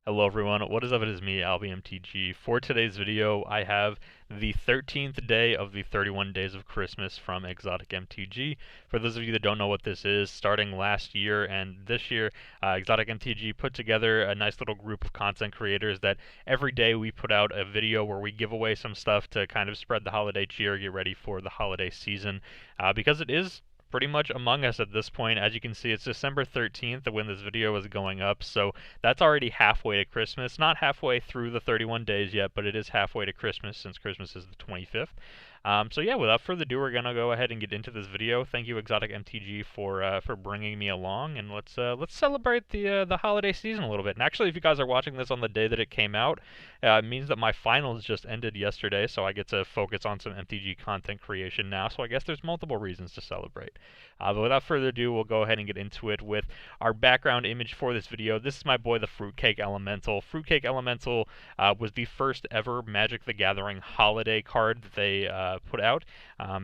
Hello everyone, what is up? It is me, MTG. For today's video, I have the 13th day of the 31 Days of Christmas from Exotic MTG. For those of you that don't know what this is, starting last year and this year, Exotic MTG put together a nice little group of content creators that every day we put out a video where we give away some stuff to kind of spread the holiday cheer, get ready for the holiday season, because it is pretty much Among Us at this point. As you can see, it's December 13th when this video is going up, so that's already halfway to Christmas. Not halfway through the 31 days yet, but it is halfway to Christmas since Christmas is the 25th. So yeah, without further ado, we're gonna go ahead and get into this video. Thank you, Exotic MTG, for bringing me along, and let's celebrate the holiday season a little bit. And actually, if you guys are watching this on the day that it came out, it means that my finals just ended yesterday, so I get to focus on some MTG content creation now. So I guess there's multiple reasons to celebrate. But without further ado, we'll go ahead and get into it with our background image for this video. This is my boy, the Fruitcake Elemental. Fruitcake Elemental was the first ever Magic the Gathering holiday card that they put out.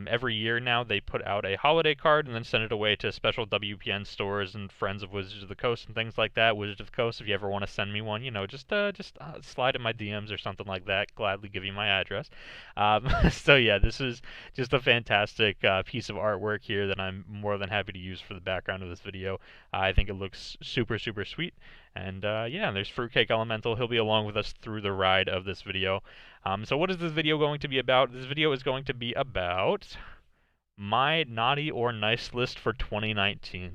Every year now, they put out a holiday card and then send it away to special WPN stores and friends of Wizards of the Coast and things like that. Wizards of the Coast, if you ever want to send me one, you know, just slide in my DMs or something like that. Gladly give you my address. So yeah, this is just a fantastic piece of artwork here that I'm more than happy to use for the background of this video. I think it looks super sweet. And yeah, there's Fruitcake Elemental. He'll be along with us through the ride of this video. So what is this video going to be about? This video is going to be about my naughty or nice list for 2019.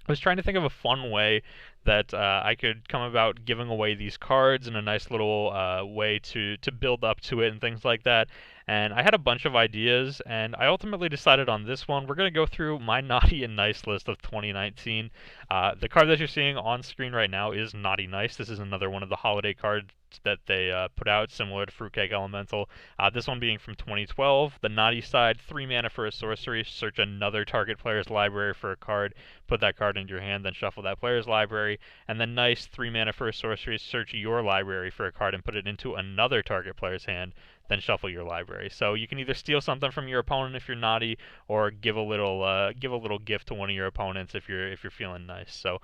I was trying to think of a fun way that I could come about giving away these cards in a nice little way to build up to it and things like that. And I had a bunch of ideas, and I ultimately decided on this one. We're going to go through my naughty and nice list of 2019. The card that you're seeing on screen right now is Naughty Nice. This is another one of the holiday cards that they put out, similar to Fruitcake Elemental. This one being from 2012. The Naughty side, 3 mana for a sorcery. Search another target player's library for a card. Put that card into your hand, then shuffle that player's library. And then Nice, 3 mana for a sorcery. Search your library for a card and put it into another target player's hand, then shuffle your library. So you can either steal something from your opponent if you're naughty, or give a little gift to one of your opponents if you're feeling nice. So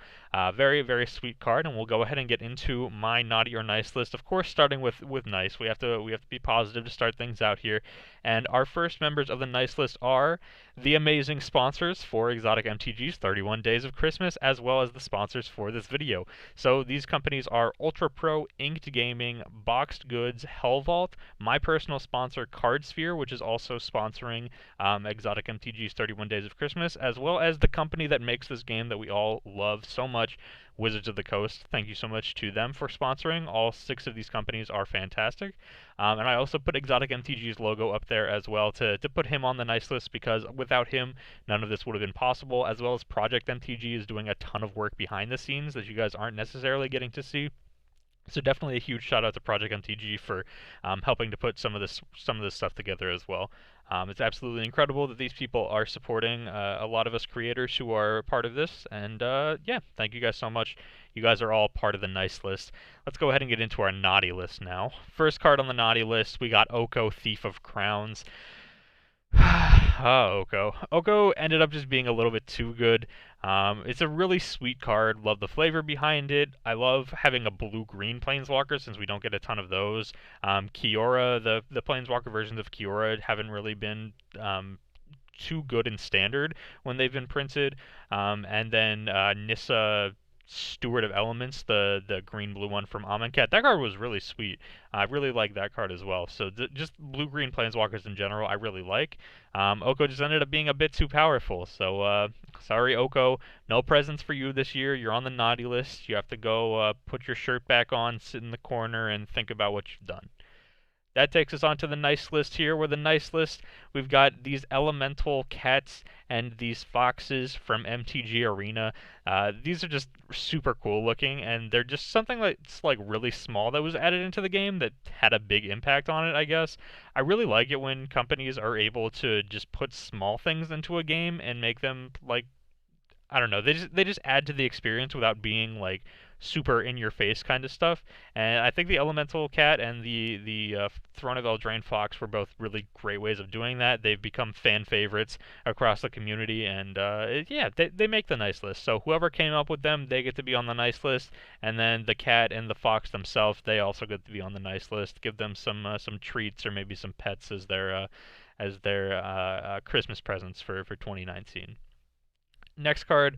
very sweet card, and we'll go ahead and get into my naughty or nice list. Of course, starting with nice. We have to be positive to start things out here. And our first members of the nice list are the amazing sponsors for Exotic MTG's 31 Days of Christmas, as well as the sponsors for this video. So these companies are Ultra Pro, Inked Gaming, Boxed Goods, Hellvault, my personal sponsor Cardsphere, which is also sponsoring Exotic MTG's 31 Days of Christmas, as well as the company that makes this game that we all love so much, Wizards of the Coast. Thank you so much to them for sponsoring. All 6 of these companies are fantastic. And I also put Exotic MTG's logo up there as well to put him on the nice list, because without him, none of this would have been possible, as well as Project MTG is doing a ton of work behind the scenes that you guys aren't necessarily getting to see. So definitely a huge shout out to Project MTG for helping to put some of this stuff together as well. It's absolutely incredible that these people are supporting a lot of us creators who are part of this, and yeah, thank you guys so much. You guys are all part of the nice list. Let's go ahead and get into our naughty list now. First card on the naughty list, we got Oko, Thief of Crowns. Oko. Oko ended up just being a little bit too good. It's a really sweet card. Love the flavor behind it. I love having a blue-green Planeswalker since we don't get a ton of those. Kiora, the Planeswalker versions of Kiora haven't really been too good in Standard when they've been printed. And then Nissa, Steward of Elements, the green-blue one from Amonkhet. That card was really sweet. I really like that card as well. So just blue-green Planeswalkers in general I really like. Oko just ended up being a bit too powerful. So sorry, Oko. No presents for you this year. You're on the naughty list. You have to go put your shirt back on, sit in the corner, and think about what you've done. That takes us on to the nice list here. Where the nice list, we've got these elemental cats and these foxes from MTG Arena. These are just super cool looking, and they're just something that's like really small that was added into the game that had a big impact on it, I guess. I really like it when companies are able to just put small things into a game and make them like, I don't know, they just add to the experience without being like super in your face kind of stuff. And I think the Elemental Cat and the Throne of Eldraine Fox were both really great ways of doing that. They've become fan favorites across the community, and yeah, they make the nice list. So whoever came up with them, they get to be on the nice list, and then the cat and the fox themselves, they also get to be on the nice list. Give them some treats or maybe some pets as their Christmas presents for 2019. Next card,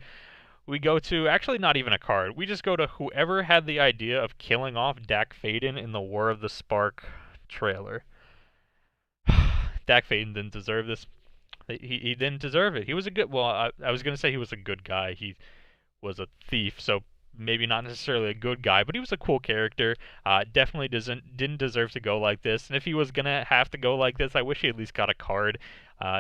we go to, actually not even a card, we just go to whoever had the idea of killing off Dak Faden in the War of the Spark trailer. Dak Faden didn't deserve this. He didn't deserve it. He was a good, well, I was going to say he was a good guy. He was a thief, so maybe not necessarily a good guy, but he was a cool character. Definitely didn't deserve to go like this. And if he was gonna have to go like this, I wish he at least got a card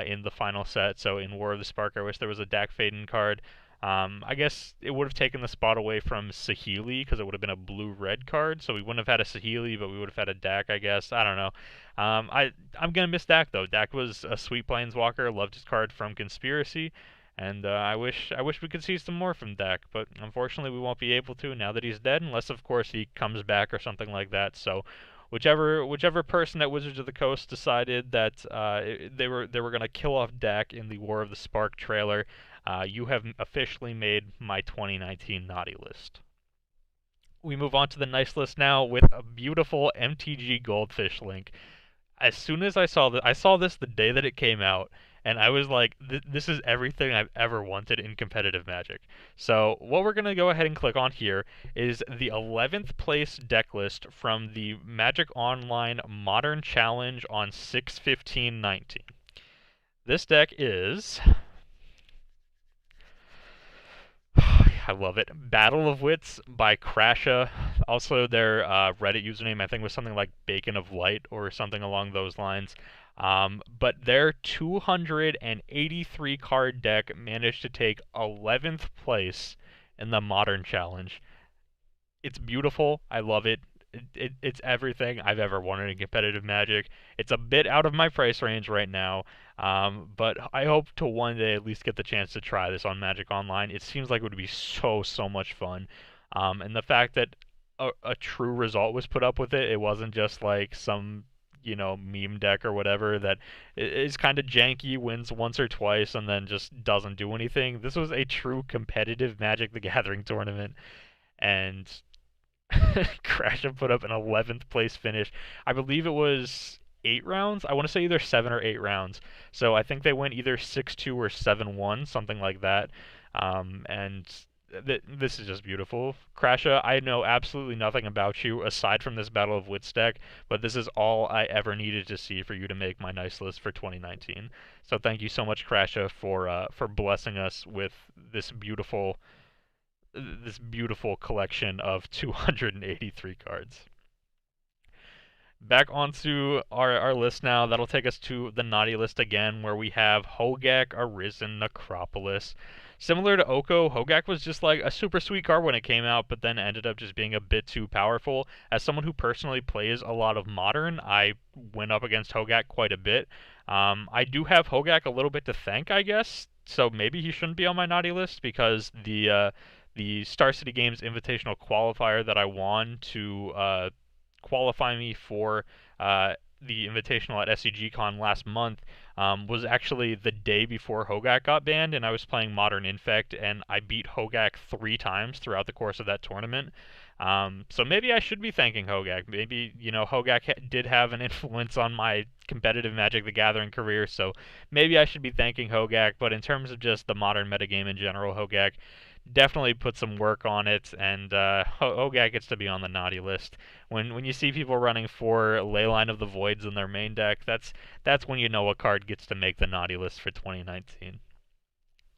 in the final set. So in War of the Spark, I wish there was a Dak Faden card. I guess it would have taken the spot away from Saheeli because it would have been a blue-red card, so we wouldn't have had a Saheeli, but we would have had a Dak, I guess. I don't know. I'm gonna miss Dak though. Dak was a sweet planeswalker. Loved his card from Conspiracy. And I wish we could see some more from Dak, but unfortunately we won't be able to now that he's dead, unless of course he comes back or something like that. So whichever person at Wizards of the Coast decided that they were gonna kill off Dak in the War of the Spark trailer, you have officially made my 2019 naughty list. We move on to the nice list now with a beautiful MTG Goldfish link. As soon as I saw this the day that it came out, and I was like, this is everything I've ever wanted in competitive Magic. So what we're going to go ahead and click on here is the 11th place deck list from the Magic Online Modern Challenge on 6/15/19. This deck is... I love it. Battle of Wits by Crasha. Also, their Reddit username, I think, was something like Bacon of Light or something along those lines. But their 283 card deck managed to take 11th place in the Modern Challenge. It's beautiful. I love it. It's everything I've ever wanted in competitive Magic. It's a bit out of my price range right now, but I hope to one day at least get the chance to try this on Magic Online. It seems like it would be so much fun, and the fact that a true result was put up with it, it wasn't just like some meme deck or whatever that is kind of janky, wins once or twice, and then just doesn't do anything. This was a true competitive Magic the Gathering tournament, and Crash and put up an 11th place finish. I believe it was 8 rounds. I want to say either 7 or 8 rounds. So I think they went either 6-2 or 7-1, something like that. And this is just beautiful. Crasha, I know absolutely nothing about you aside from this Battle of Wits deck, but this is all I ever needed to see for you to make my nice list for 2019. So thank you so much, Crasha, for blessing us with this beautiful collection of 283 cards. Back onto our list now. That'll take us to the naughty list again, where we have Hogak Arisen Necropolis. Similar to Oko, Hogak was just like a super sweet card when it came out, but then ended up just being a bit too powerful. As someone who personally plays a lot of Modern, I went up against Hogak quite a bit. I do have Hogak a little bit to thank, I guess, so maybe he shouldn't be on my naughty list, because the Star City Games Invitational qualifier that I won to qualify me for the Invitational at SCGCon last month was actually the day before Hogak got banned, and I was playing Modern Infect, and I beat Hogak 3 times throughout the course of that tournament. So maybe I should be thanking Hogak. Maybe, Hogak did have an influence on my competitive Magic the Gathering career, so maybe I should be thanking Hogak, but in terms of just the Modern metagame in general, Hogak definitely put some work on it, and Hogak gets to be on the naughty list. When you see people running for Leyline of the Voids in their main deck, that's when you know a card gets to make the naughty list for 2019.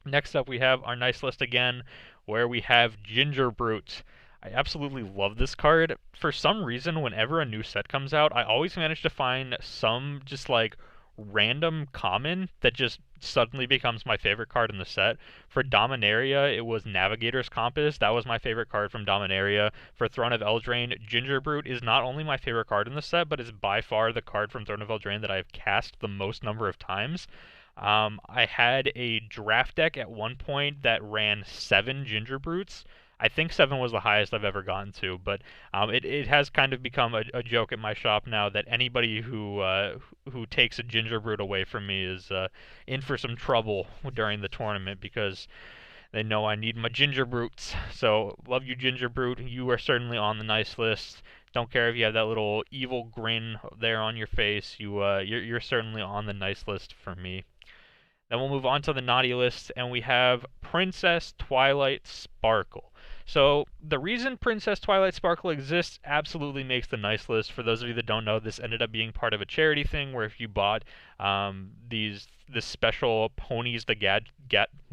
Next up, we have our nice list again, where we have Ginger Brute. I absolutely love this card. For some reason, whenever a new set comes out, I always manage to find some just like random common that just suddenly becomes my favorite card in the set. For Dominaria, it was Navigator's Compass. That was my favorite card from Dominaria. For Throne of Eldraine, Ginger Brute is not only my favorite card in the set, but is by far the card from Throne of Eldraine that I've cast the most number of times. I had a draft deck at one point that ran 7 Ginger Brutes. I think 7 was the highest I've ever gotten to, but it has kind of become a joke at my shop now that anybody who takes a ginger brute away from me is in for some trouble during the tournament because they know I need my ginger brutes. So love you, ginger brute. You are certainly on the nice list. Don't care if you have that little evil grin there on your face. You're certainly on the nice list for me. Then we'll move on to the naughty list, and we have Princess Twilight Sparkle. So the reason Princess Twilight Sparkle exists absolutely makes the nice list. For those of you that don't know, this ended up being part of a charity thing where if you bought this special Ponies the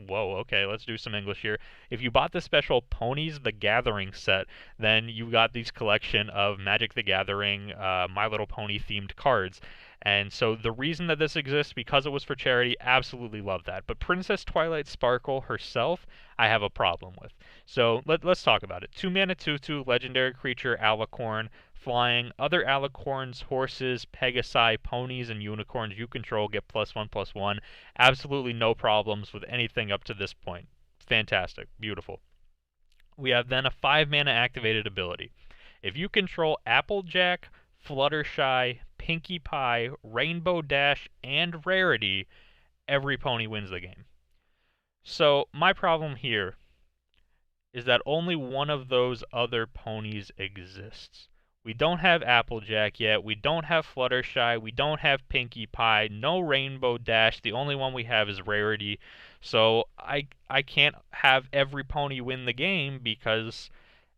whoa, okay, let's do some English here. If you bought the special Ponies the Gathering set, then you got these collection of Magic the Gathering, My Little Pony themed cards. And so the reason that this exists, because it was for charity, absolutely love that. But Princess Twilight Sparkle herself, I have a problem with. So let's talk about it. 2-mana 2/2, legendary creature, alicorn, flying. Other alicorns, horses, pegasi, ponies, and unicorns you control get +1/+1. Absolutely no problems with anything up to this point. Fantastic. Beautiful. We have then a 5-mana activated ability. If you control Applejack, Fluttershy, Pinkie Pie, Rainbow Dash, and Rarity, every pony wins the game. So my problem here is that only one of those other ponies exists. We don't have Applejack yet, we don't have Fluttershy, we don't have Pinkie Pie, no Rainbow Dash, the only one we have is Rarity. So I can't have every pony win the game because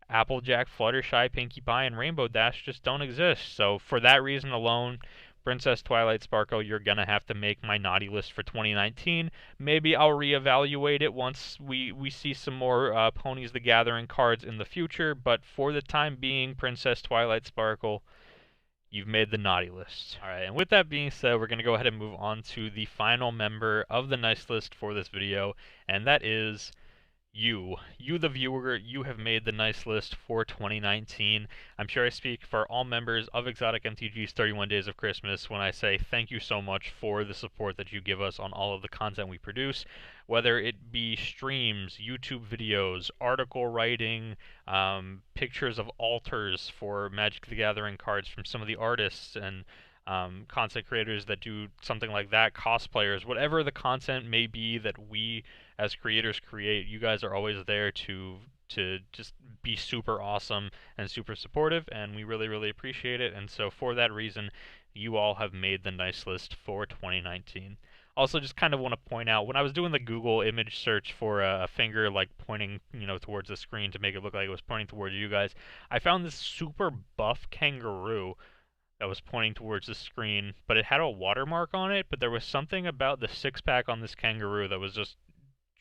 Applejack, Fluttershy, Pinkie Pie, and Rainbow Dash just don't exist. So for that reason alone, Princess Twilight Sparkle, you're gonna have to make my naughty list for 2019. Maybe I'll reevaluate it once we see some more Ponies the Gathering cards in the future. But for the time being, Princess Twilight Sparkle, you've made the naughty list. Alright, and with that being said, we're going to go ahead and move on to the final member of the nice list for this video, and that is you, the viewer. You have made the nice list for 2019. I'm sure I speak for all members of Exotic MTG's 31 Days of Christmas when I say thank you so much for the support that you give us on all of the content we produce, whether it be streams, YouTube videos, article writing, pictures of altars for Magic the Gathering cards from some of the artists and content creators that do something like that, cosplayers, whatever the content may be that we as creators create, you guys are always there to just be super awesome and super supportive, and we really, really appreciate it. And so for that reason, you all have made the nice list for 2019. Also, just kind of want to point out, when I was doing the Google image search for a finger like pointing, towards the screen to make it look like it was pointing towards you guys, I found this super buff kangaroo that was pointing towards the screen, but it had a watermark on it, but there was something about the six-pack on this kangaroo that was just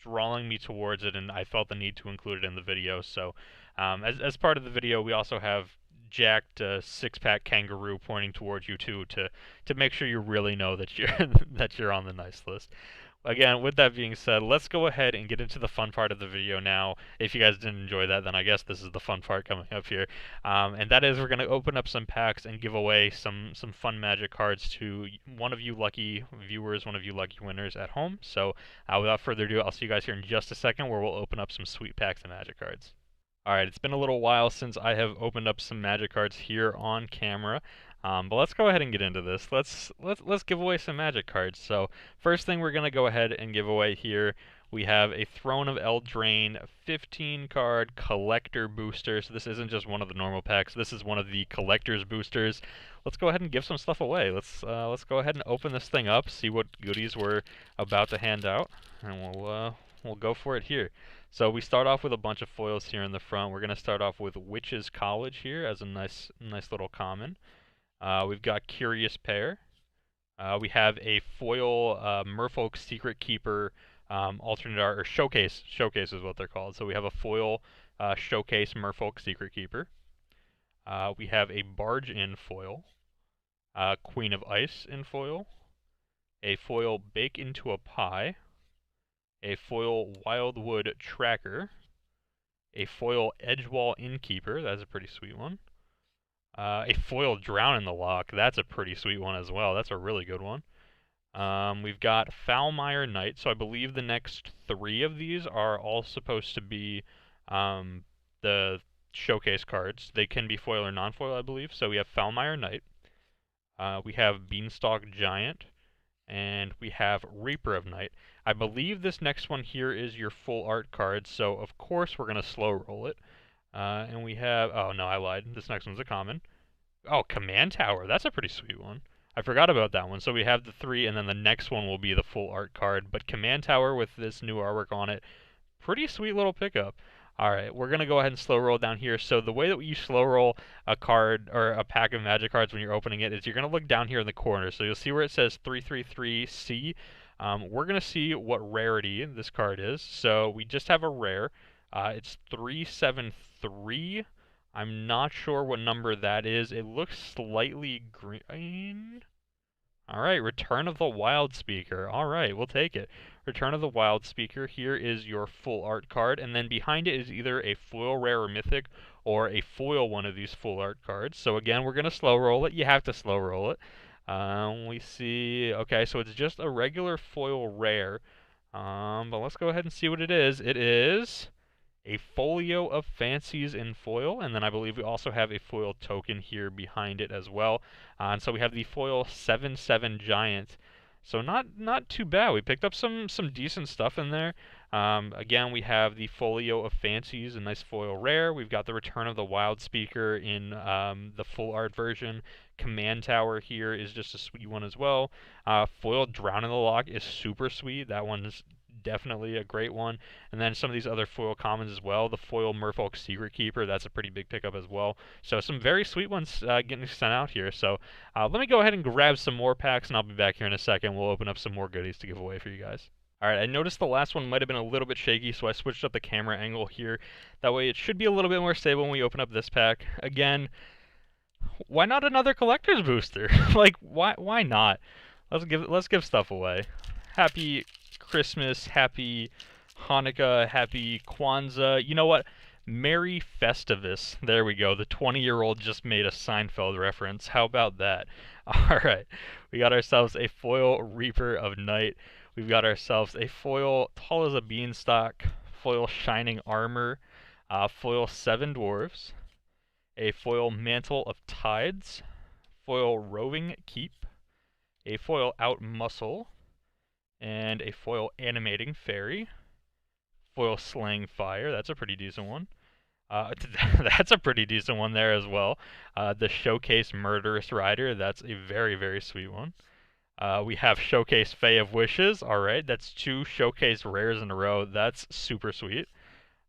drawing me towards it, and I felt the need to include it in the video. So as part of the video, we also have jacked six-pack kangaroo pointing towards you too, to make sure you really know that you're that you're on the nice list. Again, with that being said, let's go ahead and get into the fun part of the video now. If you guys didn't enjoy that, then I guess this is the fun part coming up here. And that is we're going to open up some packs and give away some fun Magic cards to one of you lucky viewers, one of you lucky winners at home. So without further ado, I'll see you guys here in just a second where we'll open up some sweet packs of Magic cards. Alright, it's been a little while since I have opened up some Magic cards here on camera. But let's go ahead and get into this. Let's give away some Magic cards. So first thing we're gonna go ahead and give away here, we have a Throne of Eldraine 15 card collector booster. So this isn't just one of the normal packs. This is one of the collector's boosters. Let's go ahead and give some stuff away. Let's go ahead and open this thing up, see what goodies we're about to hand out, and we'll go for it here. So we start off with a bunch of foils here in the front. We're gonna start off with Witch's College here as a nice little common. We've got Curious Pair. We have a foil Merfolk Secret Keeper alternate art, or showcase. Showcase is what they're called. So we have a foil Showcase Merfolk Secret Keeper. We have a Barge in foil. Queen of Ice in foil. A foil Bake into a Pie. A foil Wildwood Tracker. A foil Edgewall Innkeeper. That's a pretty sweet one. A foil Drown in the Loch. That's a pretty sweet one as well. That's a really good one. We've got Foulmire Knight. So I believe the next 3 of these are all supposed to be the showcase cards. They can be foil or non-foil, I believe. So we have Foulmire Knight, we have Beanstalk Giant, and we have Reaper of Night. I believe this next one here is your full art card, so of course we're going to slow roll it. And we have, oh no, I lied. This next one's a common. Oh, Command Tower. That's a pretty sweet one. I forgot about that one. So we have the 3, and then the next one will be the full art card. But Command Tower with this new artwork on it, pretty sweet little pickup. Alright, we're going to go ahead and slow roll down here. So the way that you slow roll a card, or a pack of magic cards when you're opening it, is you're going to look down here in the corner. So you'll see where it says 333C. We're going to see what rarity this card is. So we just have a rare. It's 373. I'm not sure what number that is. It looks slightly green. Alright, Return of the Wild Speaker. Alright, we'll take it. Return of the Wild Speaker. Here is your full art card, and then behind it is either a foil rare or mythic, or a foil one of these full art cards. So again, we're going to slow roll it. You have to slow roll it. We see, okay, so it's just a regular foil rare. But let's go ahead and see what it is. It is a Folio of Fancies in foil, and then I believe we also have a foil token here behind it as well. And so we have the foil 7/7 Giant. So not too bad. We picked up some decent stuff in there. Again, we have the Folio of Fancies, a nice foil rare. We've got the Return of the Wild Speaker in the full art version. Command Tower here is just a sweet one as well. Foil Drown in the Loch is super sweet. That one's definitely a great one. And then some of these other foil commons as well. The foil Merfolk Secret Keeper, that's a pretty big pickup as well. So some very sweet ones getting sent out here. So let me go ahead and grab some more packs, and I'll be back here in a second. We'll open up some more goodies to give away for you guys. Alright, I noticed the last one might have been a little bit shaky, so I switched up the camera angle here. That way it should be a little bit more stable when we open up this pack. Again, why not another collector's booster? Like, why not? Let's give stuff away. Happy Christmas, happy Hanukkah, happy Kwanzaa. You know what? Merry Festivus. There we go. The 20-year-old just made a Seinfeld reference. How about that? Alright, we got ourselves a foil Reaper of Night. We've got ourselves a foil Tall as a Beanstalk, foil Shining Armor, foil 7 Dwarves, a foil Mantle of Tides, foil Roving Keep, a foil Outmuscle, and a foil Animating Fairy, foil Slaying Fire. That's a pretty decent one. That's a pretty decent one there as well. The Showcase Murderous Rider. That's a very, very sweet one. We have Showcase Fae of Wishes. Alright, that's 2 Showcase rares in a row. That's super sweet.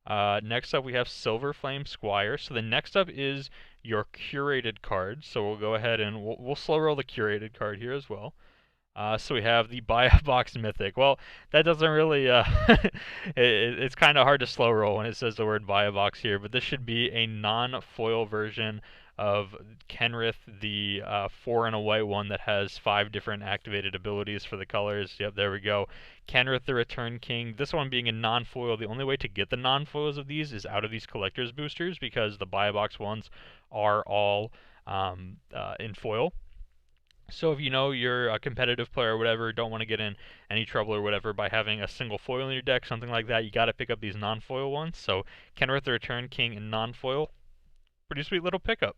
Next up, we have Silver Flame Squire. So the next up is your curated card. So we'll go ahead and we'll slow roll the curated card here as well. So we have the Buy a Box Mythic. Well, that doesn't really, it's kind of hard to slow roll when it says the word Buy a Box here, but this should be a non-foil version of Kenrith, the 4 and a white one that has 5 different activated abilities for the colors. Yep, there we go. Kenrith, the Return King. This one being a non-foil. The only way to get the non-foils of these is out of these collector's boosters, because the Buy a Box ones are all in foil. So if you know you're a competitive player or whatever, don't want to get in any trouble or whatever by having a single foil in your deck, something like that, you got to pick up these non-foil ones. So Kenrith the Return King in non-foil, pretty sweet little pickup.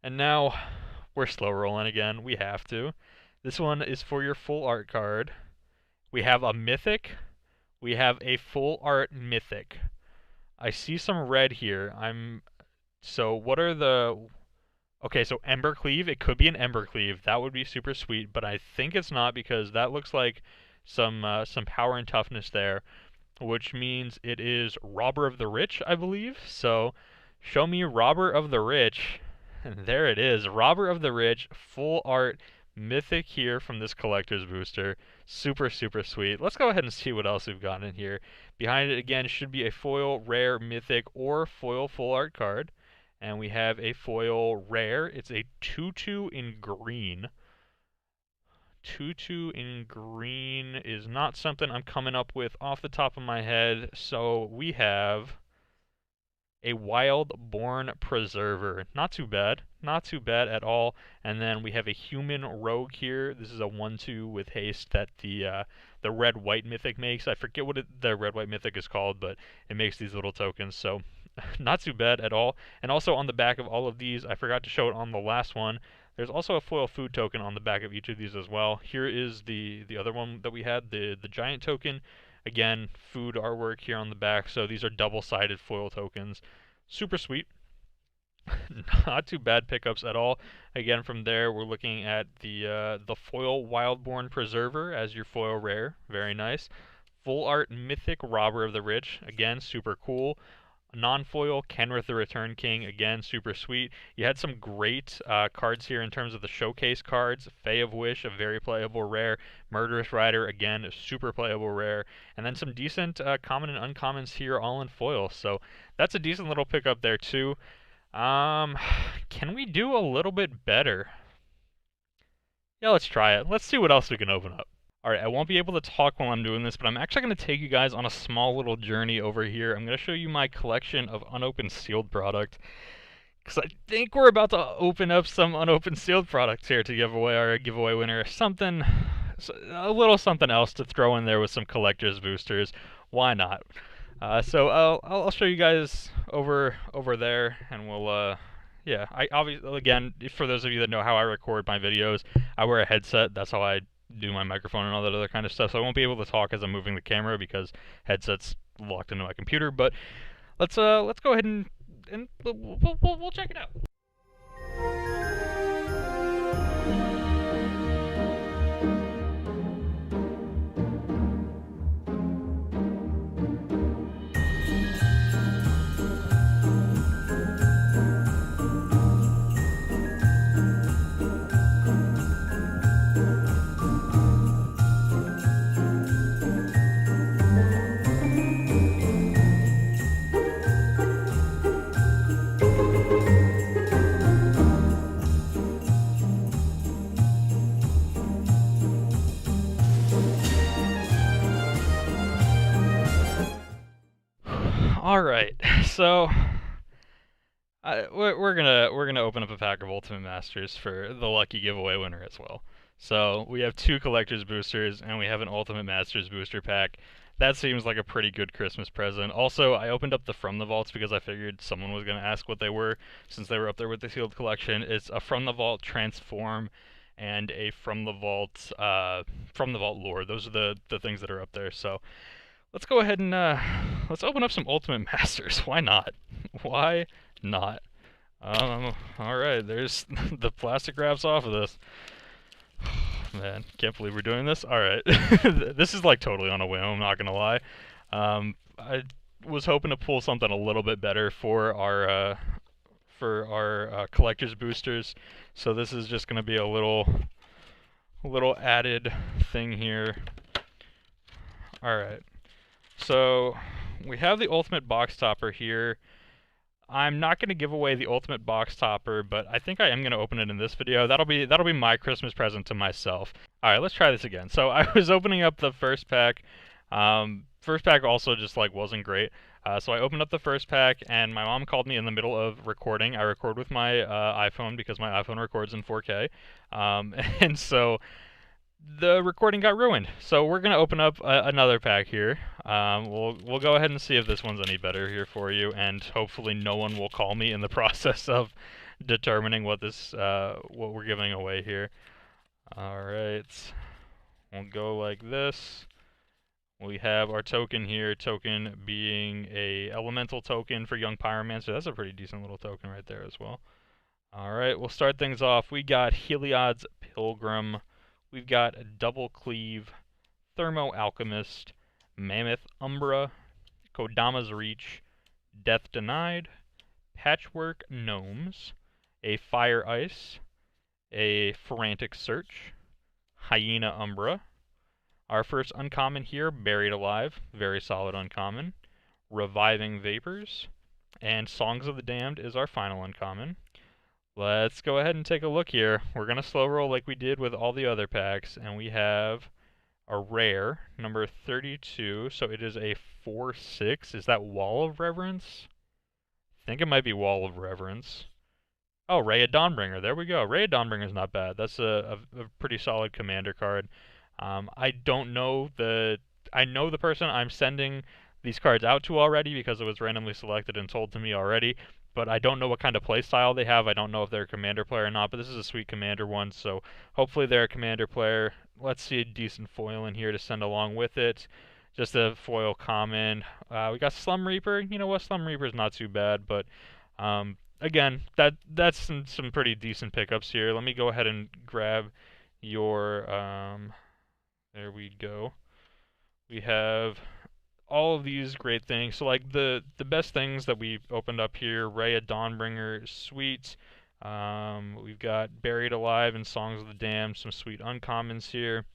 And now we're slow rolling again. We have to. This one is for your full art card. We have a mythic. We have a full art mythic. I see some red here. So what are the... Okay, so Embercleave, it could be an Embercleave. That would be super sweet, but I think it's not, because that looks like some power and toughness there, which means it is Robber of the Rich, I believe. So show me Robber of the Rich, and there it is. Robber of the Rich, full art, mythic here from this collector's booster. Super, super sweet. Let's go ahead and see what else we've got in here. Behind it, again, should be a foil, rare, mythic, or foil full art card. And we have a foil rare. It's a 2/2 in green. 2/2 in green is not something I'm coming up with off the top of my head. So we have a Wildborn Preserver. Not too bad. Not too bad at all. And then we have a Human Rogue here. This is a 1/2 with haste that the red-white mythic makes. I forget what the red-white mythic is called, but it makes these little tokens. So Not too bad at all. And also on the back of all of these, I forgot to show it on the last one, there's also a foil food token on the back of each of these as well. Here is the other one that we had, the giant token. Again, food artwork here on the back, so these are double-sided foil tokens. Super sweet. Not too bad pickups at all. Again, from there, we're looking at the foil Wildborn Preserver as your foil rare. Very nice. Full art Mythic Robber of the Rich. Again, super cool. Non-foil Kenrith the Return King, again, super sweet. You had some great cards here in terms of the showcase cards. Fae of Wish, a very playable rare. Murderous Rider, again, a super playable rare. And then some decent common and uncommons here, all in foil. So that's a decent little pickup there, too. Can we do a little bit better? Yeah, let's try it. Let's see what else we can open up. Alright, I won't be able to talk while I'm doing this, but I'm actually going to take you guys on a small little journey over here. I'm going to show you my collection of unopened sealed product, because I think we're about to open up some unopened sealed products here to give away our giveaway winner. Something, a little something else to throw in there with some collector's boosters. Why not? So I'll show you guys over there, and we'll yeah. I obviously, again, for those of you that know how I record my videos, I wear a headset. That's how I do my microphone and all that other kind of stuff. So I won't be able to talk as I'm moving the camera because headset's locked into my computer. But let's go ahead and we'll check it out. All right, so we're gonna open up a pack of Ultimate Masters for the lucky giveaway winner as well. So we have 2 collector's boosters and we have an Ultimate Masters booster pack. That seems like a pretty good Christmas present. Also, I opened up the From the Vaults because I figured someone was gonna ask what they were since they were up there with the sealed collection. It's a From the Vault Transform and a From the Vault lore. Those are the things that are up there. So let's go ahead and let's open up some Ultimate Masters. Why not? Why not? Alright, there's the plastic wraps off of this. Man, can't believe we're doing this. Alright. This is like totally on a whim, I'm not gonna lie. I was hoping to pull something a little bit better for our collector's boosters. So this is just gonna be a little added thing here. Alright. So we have the Ultimate Box Topper here. I'm not going to give away the Ultimate Box Topper, but I think I am going to open it in this video. That'll be my Christmas present to myself. All right, let's try this again. So I was opening up the first pack. First pack also just like wasn't great. So I opened up the first pack, and my mom called me in the middle of recording. I record with my iPhone because my iPhone records in 4K, and so the recording got ruined. So we're gonna open up another pack here. We'll go ahead and see if this one's any better here for you, and hopefully no one will call me in the process of determining what we're giving away here. All right, we'll go like this. We have our token here, token being a elemental token for Young Pyromancer. That's a pretty decent little token right there as well. All right, we'll start things off. We got Heliod's Pilgrim. We've got Double Cleave, Thermo Alchemist, Mammoth Umbra, Kodama's Reach, Death Denied, Patchwork Gnomes, a Fire Ice, a Frantic Search, Hyena Umbra. Our first uncommon here, Buried Alive, very solid uncommon. Reviving Vapors, and Songs of the Damned is our final uncommon. Let's go ahead and take a look here. We're going to slow roll like we did with all the other packs, and we have a rare, number 32, so it is a 4/6. Is that Wall of Reverence? I think it might be Wall of Reverence. Oh, Ray of Dawnbringer, there we go. Ray of Dawnbringer's not bad. That's a pretty solid commander card. I don't know I know the person I'm sending these cards out to already because it was randomly selected and told to me already. But I don't know what kind of play style they have. I don't know if they're a commander player or not, but this is a sweet commander one, so hopefully they're a commander player. Let's see a decent foil in here to send along with it. Just a foil common. We got Slum Reaper. You know what? Slum Reaper's not too bad, but again, that's some pretty decent pickups here. Let me go ahead and grab your there we go. We have all of these great things. So like the best things that we opened up here, Raya Dawnbringer, sweet. We've got Buried Alive and Songs of the Damned, some sweet uncommons here.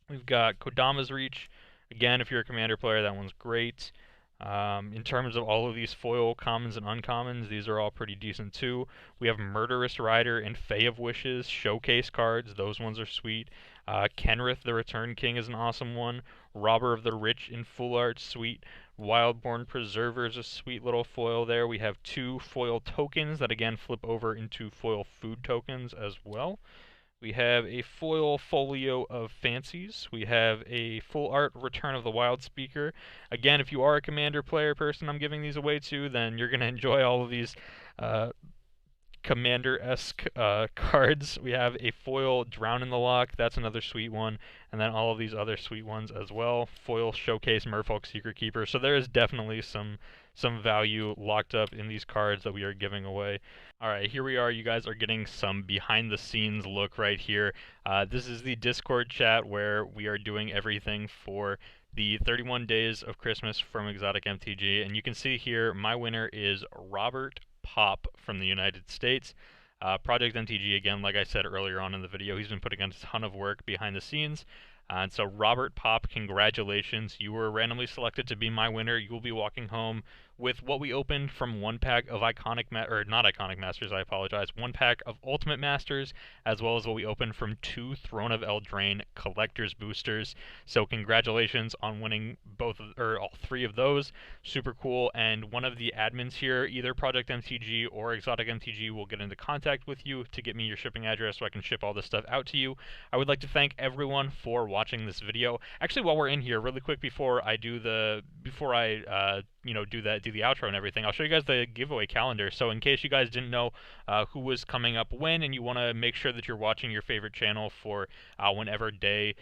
We've got Kodama's Reach. Again, if you're a commander player, that one's great. In terms of all of these foil commons and uncommons, these are all pretty decent too. We have Murderous Rider and Fae of Wishes showcase cards. Those ones are sweet. Kenrith the Return King is an awesome one. Robber of the Rich in full art, sweet. Wildborn Preserver is a sweet little foil there. We have 2 foil tokens that again flip over into foil food tokens as well. We have a foil folio of Fancies. We have a full art Return of the Wild Speaker. Again, if you are a commander player person I'm giving these away to, then you're going to enjoy all of these commander-esque cards. We have a foil Drown in the Loch. That's another sweet one. And then all of these other sweet ones as well. Foil Showcase Merfolk Secret Keeper. So there is definitely some value locked up in these cards that we are giving away. Alright, here we are. You guys are getting some behind the scenes look right here. This is the Discord chat where we are doing everything for the 31 days of Christmas from Exotic MTG. And you can see here, my winner is Robert Pop from the United States. Project MTG, again, like I said earlier on in the video, he's been putting in a ton of work behind the scenes. And so Robert Pop, congratulations. You were randomly selected to be my winner. You will be walking home with what we opened from 1 pack of not Iconic Masters, I apologize, 1 pack of Ultimate Masters, as well as what we opened from 2 Throne of Eldraine Collector's Boosters. So congratulations on winning all 3 of those. Super cool. And one of the admins here, either Project MTG or Exotic MTG, will get into contact with you to get me your shipping address so I can ship all this stuff out to you. I would like to thank everyone for watching this video. Actually, while we're in here, really quick before I do the do the outro and everything, I'll show you guys the giveaway calendar. So in case you guys didn't know who was coming up when, and you want to make sure that you're watching your favorite channel for whenever day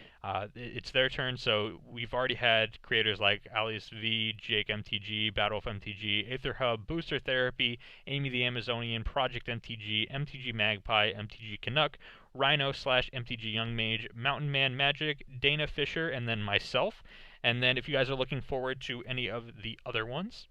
it's their turn. So we've already had creators like Alice V, Jake MTG, Battle of MTG, Aether Hub, Booster Therapy, Amy the Amazonian, Project MTG, MTG Magpie, MTG Canuck, Rhino/MTG Young Mage, Mountain Man Magic, Dana Fisher, and then myself. And then if you guys are looking forward to any of the other ones,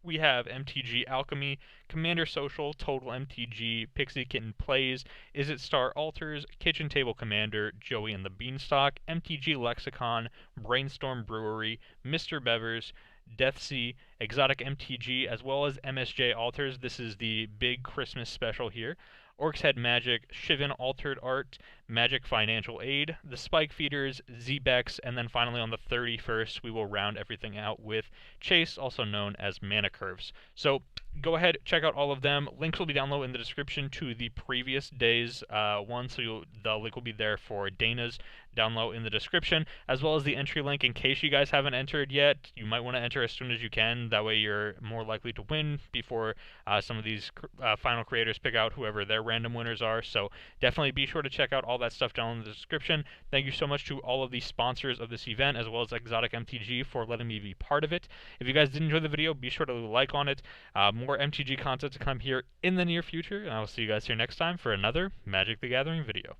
we have MTG Alchemy, Commander Social, Total MTG, Pixie Kitten Plays, Is It Star Alters, Kitchen Table Commander, Joey and the Beanstalk, MTG Lexicon, Brainstorm Brewery, Mr. Bevers, Deathsea, Exotic MTG, as well as MSJ Alters. This is the big Christmas special here. Orcs Head Magic, Shivan Altered Art, Magic Financial Aid, the Spike Feeders, Zbex, and then finally on the 31st we will round everything out with Chase, also known as Mana Curves. So go ahead, check out all of them. Links will be down low in the description to the previous day's one, so the link will be there for Dana's down low in the description, as well as the entry link in case you guys haven't entered yet. You might want to enter as soon as you can, that way you're more likely to win before some of these final creators pick out whoever their random winners are. So definitely be sure to check out all that stuff down in the description. Thank you so much to all of the sponsors of this event, as well as Exotic MTG for letting me be part of it. If you guys did enjoy the video, be sure to leave a like on it. More MTG content to come here in the near future, and I will see you guys here next time for another Magic the Gathering video.